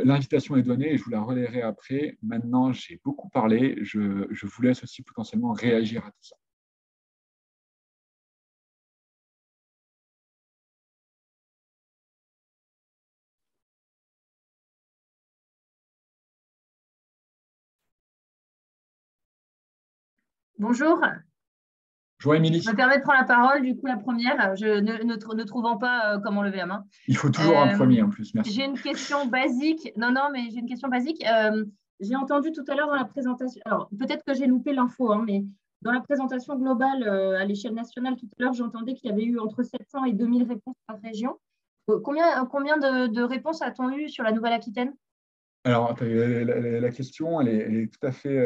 l'invitation est donnée et je vous la relayerai après. Maintenant, j'ai beaucoup parlé, je vous laisse aussi potentiellement réagir à tout ça. Bonjour. Bonjour Émilie. Je me permets de prendre la parole, du coup la première, ne trouvant pas comment lever la main. Il faut toujours un premier en plus, merci. J'ai une question basique. Non, mais j'ai une question basique. J'ai entendu tout à l'heure dans la présentation, alors peut-être que j'ai loupé l'info, mais dans la présentation globale à l'échelle nationale, tout à l'heure, j'entendais qu'il y avait eu entre 700 et 2000 réponses par région. Combien de réponses a-t-on eu sur la Nouvelle-Aquitaine? Alors, la question, elle est tout à fait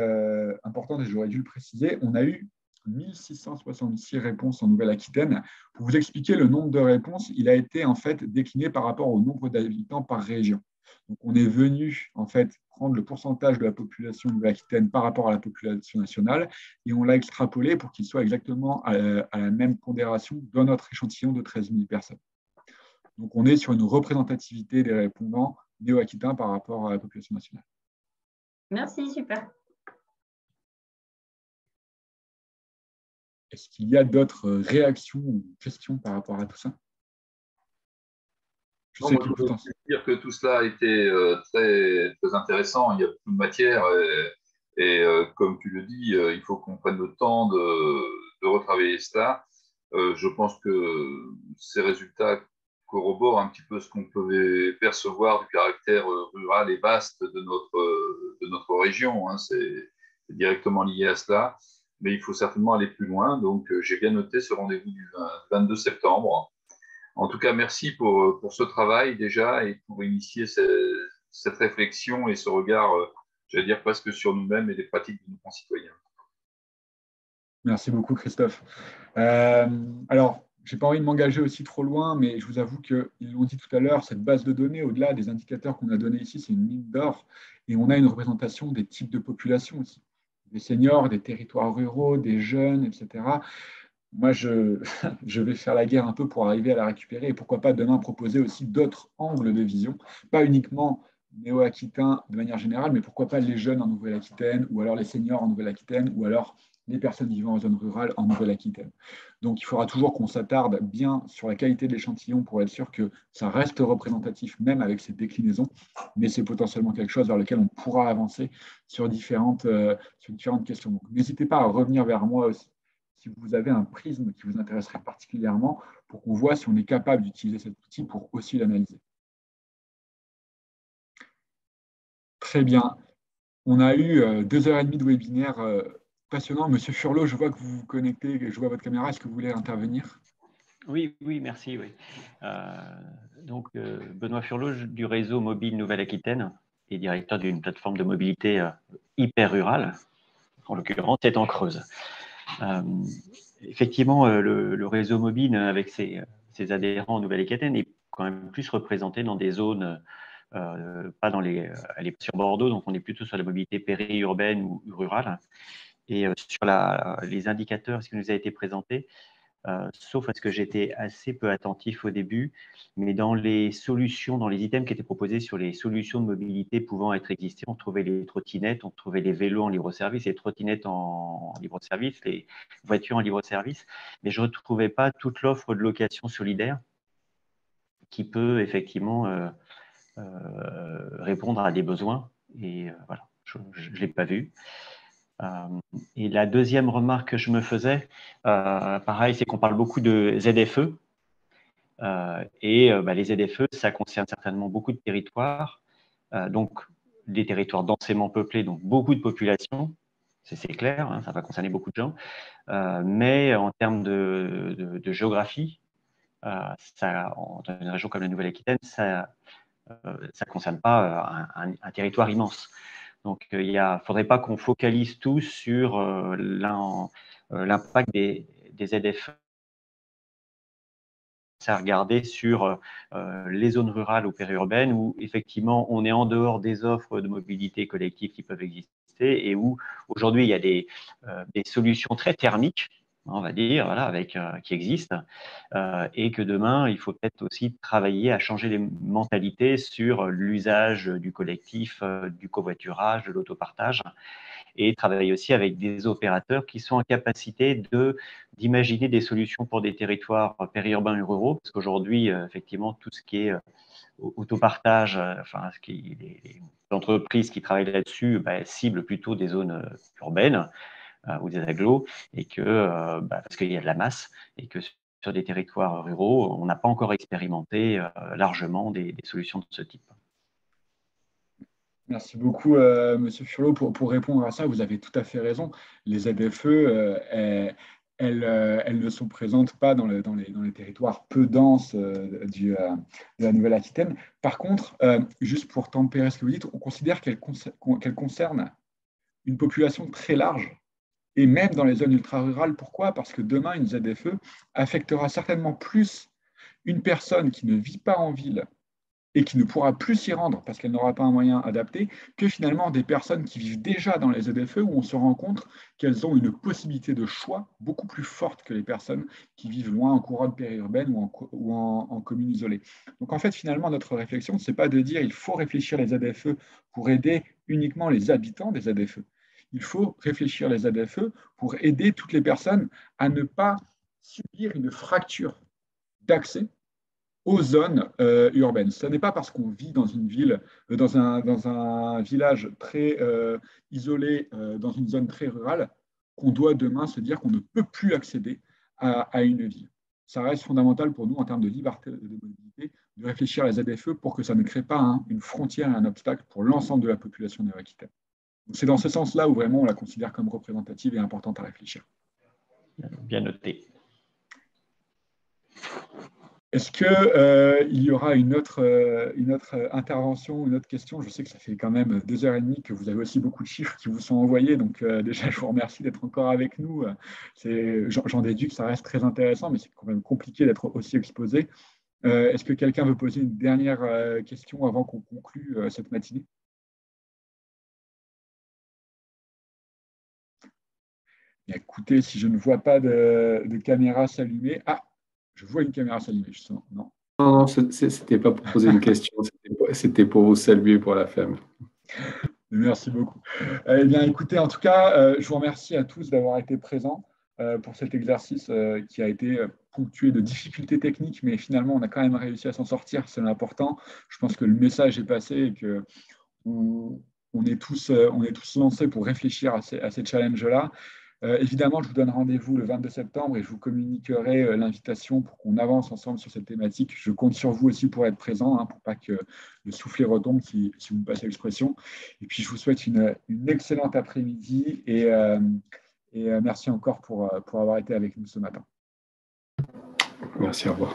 importante et j'aurais dû le préciser. On a eu 1666 réponses en Nouvelle-Aquitaine. Pour vous expliquer le nombre de réponses, il a été en fait décliné par rapport au nombre d'habitants par région. Donc, on est venu en fait prendre le pourcentage de la population nouvelle-aquitaine par rapport à la population nationale et on l'a extrapolé pour qu'il soit exactement à la même pondération dans notre échantillon de 13 000 personnes. Donc, on est sur une représentativité des répondants néo-aquitains par rapport à la population nationale. Merci, super. Est-ce qu'il y a d'autres réactions ou questions par rapport à tout ça? Je voulais dire que tout cela a été très, très intéressant. Il y a beaucoup de matière et comme tu le dis, il faut qu'on prenne le temps de retravailler cela. Je pense que ces résultats corroborent un petit peu ce qu'on pouvait percevoir du caractère rural et vaste de notre région. Hein. C'est directement lié à cela, mais il faut certainement aller plus loin. Donc, j'ai bien noté ce rendez-vous du 22 septembre. En tout cas, merci pour ce travail déjà et pour initier cette réflexion et ce regard, j'allais dire presque sur nous-mêmes et les pratiques de nos concitoyens. Merci beaucoup, Christophe. Alors, je n'ai pas envie de m'engager aussi trop loin, mais je vous avoue qu'ils l'ont dit tout à l'heure, cette base de données, au-delà des indicateurs qu'on a donnés ici, c'est une mine d'or et on a une représentation des types de populations aussi, des seniors, des territoires ruraux, des jeunes, etc. Moi, je vais faire la guerre un peu pour arriver à la récupérer et pourquoi pas demain proposer aussi d'autres angles de vision, pas uniquement néo-aquitains de manière générale, mais pourquoi pas les jeunes en Nouvelle-Aquitaine ou alors les seniors en Nouvelle-Aquitaine ou alors les personnes vivant en zone rurale en Nouvelle-Aquitaine. Donc, il faudra toujours qu'on s'attarde bien sur la qualité de l'échantillon pour être sûr que ça reste représentatif, même avec ces déclinaisons, mais c'est potentiellement quelque chose vers lequel on pourra avancer sur différentes questions. Donc, n'hésitez pas à revenir vers moi aussi si vous avez un prisme qui vous intéresserait particulièrement pour qu'on voit si on est capable d'utiliser cet outil pour aussi l'analyser. Très bien. On a eu 2h30 de webinaire passionnant. Monsieur Furlot, je vois que vous vous connectez, je vois votre caméra. Est-ce que vous voulez intervenir? Oui, merci. Oui. Benoît Furlot du réseau mobile Nouvelle-Aquitaine et directeur d'une plateforme de mobilité hyper rurale. En l'occurrence, c'est en Creuse. Effectivement, le réseau mobile avec ses adhérents en Nouvelle-Aquitaine est quand même plus représenté dans des zones, pas dans les. Elle est sur Bordeaux, donc on est plutôt sur la mobilité périurbaine ou rurale. Et sur les indicateurs, ce qui nous a été présenté, sauf à ce que j'étais assez peu attentif au début, mais dans les solutions, dans les items qui étaient proposés sur les solutions de mobilité pouvant être existées, on trouvait les trottinettes, on trouvait les vélos en libre-service, les trottinettes en libre-service, les voitures en libre-service, mais je ne retrouvais pas toute l'offre de location solidaire qui peut effectivement répondre à des besoins. Et voilà, je ne l'ai pas vu. Et la deuxième remarque que je me faisais, pareil, c'est qu'on parle beaucoup de ZFE. Les ZFE, ça concerne certainement beaucoup de territoires, donc des territoires densément peuplés, donc beaucoup de population, c'est clair, hein, ça va concerner beaucoup de gens, mais en termes de géographie, dans une région comme la Nouvelle-Aquitaine, ça ne concerne pas un territoire immense. Donc, il ne faudrait pas qu'on focalise tous sur l'impact des ZFE. À regarder sur les zones rurales ou périurbaines où, effectivement, on est en dehors des offres de mobilité collective qui peuvent exister et où, aujourd'hui, il y a des solutions très thermiques, on va dire, voilà, qui existent, et que demain, il faut peut-être aussi travailler à changer les mentalités sur l'usage du collectif, du covoiturage, de l'autopartage, et travailler aussi avec des opérateurs qui sont en capacité d'imaginer des solutions pour des territoires périurbains et ruraux, parce qu'aujourd'hui, effectivement, tout ce qui est autopartage, les entreprises qui travaillent là-dessus ciblent plutôt des zones urbaines ou des agglos, et parce qu'il y a de la masse, et que sur des territoires ruraux, on n'a pas encore expérimenté largement des solutions de ce type. Merci beaucoup, Monsieur Furlot. Pour répondre à ça, vous avez tout à fait raison. Les ZFE, elles ne sont présentes pas dans les territoires peu denses de la Nouvelle-Aquitaine. Par contre, juste pour tempérer ce que vous dites, on considère qu'elles concernent une population très large, et même dans les zones ultra-rurales. Pourquoi? Parce que demain, une ZFE affectera certainement plus une personne qui ne vit pas en ville et qui ne pourra plus s'y rendre parce qu'elle n'aura pas un moyen adapté, que finalement des personnes qui vivent déjà dans les ZFE où on se rend compte qu'elles ont une possibilité de choix beaucoup plus forte que les personnes qui vivent loin en couronne périurbaine ou en commune isolée. Donc en fait, finalement, notre réflexion, ce n'est pas de dire il faut réfléchir les ZFE pour aider uniquement les habitants des ZFE. Il faut réfléchir les ZFE pour aider toutes les personnes à ne pas subir une fracture d'accès aux zones urbaines. Ce n'est pas parce qu'on vit dans une ville, dans un village très isolé, dans une zone très rurale, qu'on doit demain se dire qu'on ne peut plus accéder à une ville. Ça reste fondamental pour nous en termes de liberté de mobilité, de réfléchir à la ZFE pour que ça ne crée pas une frontière et un obstacle pour l'ensemble de la population Nord-Aquitaine. C'est dans ce sens-là où vraiment on la considère comme représentative et importante à réfléchir. Bien noté. Est-ce qu'il y aura une autre intervention, une autre question? Je sais que ça fait quand même 2h30 que vous avez aussi beaucoup de chiffres qui vous sont envoyés. Donc déjà, je vous remercie d'être encore avec nous. J'en déduis que ça reste très intéressant, mais c'est quand même compliqué d'être aussi exposé. Est-ce que quelqu'un veut poser une dernière question avant qu'on conclue cette matinée? Écoutez, si je ne vois pas de caméra s'allumer... Ah, je vois une caméra s'allumer, justement. Non. Non, ce n'était pas pour poser une question, c'était pour vous saluer pour la FEM. Merci beaucoup. Eh bien, écoutez, en tout cas, je vous remercie à tous d'avoir été présents pour cet exercice qui a été ponctué de difficultés techniques, mais finalement, on a quand même réussi à s'en sortir, c'est l'important. Je pense que le message est passé et qu'on est tous lancés pour réfléchir à ces challenges-là. Évidemment, je vous donne rendez-vous le 22 septembre et je vous communiquerai l'invitation pour qu'on avance ensemble sur cette thématique. Je compte sur vous aussi pour être présent, pour pas que le soufflet retombe, si vous me passez l'expression. Et puis, je vous souhaite une excellente après-midi et merci encore pour avoir été avec nous ce matin. Merci, au revoir.